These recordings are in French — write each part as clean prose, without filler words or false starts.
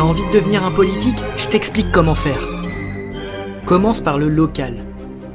T'as envie de devenir un politique? Je t'explique comment faire. Commence par le local.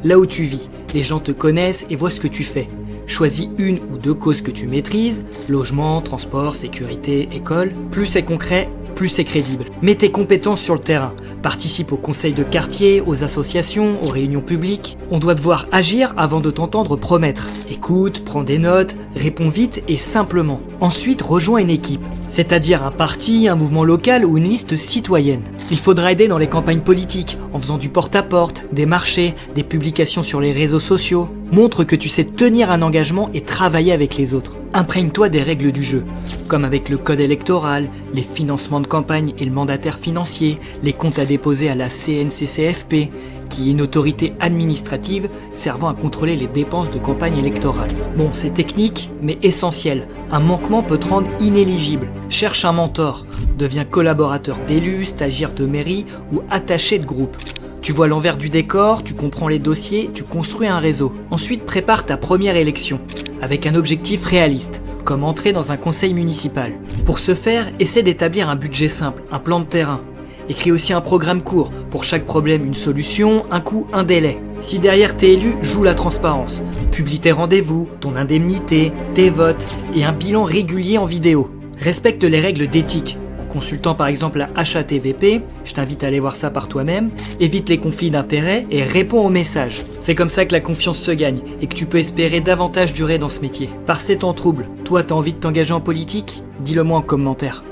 Là où tu vis, les gens te connaissent et voient ce que tu fais. Choisis une ou deux causes que tu maîtrises, logement, transport, sécurité, école. Plus c'est concret, plus c'est crédible. Mets tes compétences sur le terrain. Participe aux conseils de quartier, aux associations, aux réunions publiques. On doit te voir agir avant de t'entendre promettre. Écoute, prends des notes, réponds vite et simplement. Ensuite, rejoins une équipe, c'est-à-dire un parti, un mouvement local ou une liste citoyenne. Il faudra aider dans les campagnes politiques, en faisant du porte-à-porte, des marchés, des publications sur les réseaux sociaux. Montre que tu sais tenir un engagement et travailler avec les autres. Imprègne-toi des règles du jeu, comme avec le code électoral, les financements de campagne et le mandataire financier, les comptes à déposer à la CNCCFP, qui est une autorité administrative servant à contrôler les dépenses de campagne électorale. Bon, c'est technique, mais essentiel. Un manquement peut te rendre inéligible. Cherche un mentor, deviens collaborateur d'élu, stagiaire de mairie ou attaché de groupe. Tu vois l'envers du décor, tu comprends les dossiers, tu construis un réseau. Ensuite, prépare ta première élection, avec un objectif réaliste, comme entrer dans un conseil municipal. Pour ce faire, essaie d'établir un budget simple, un plan de terrain. Écris aussi un programme court, pour chaque problème une solution, un coût, un délai. Si derrière t'es élu, joue la transparence. Publie tes rendez-vous, ton indemnité, tes votes et un bilan régulier en vidéo. Respecte les règles d'éthique. Consultant par exemple la HATVP, je t'invite à aller voir ça par toi-même, évite les conflits d'intérêts et réponds aux messages. C'est comme ça que la confiance se gagne et que tu peux espérer davantage durer dans ce métier. Par ces temps troubles, toi t'as envie de t'engager en politique? Dis-le moi en commentaire.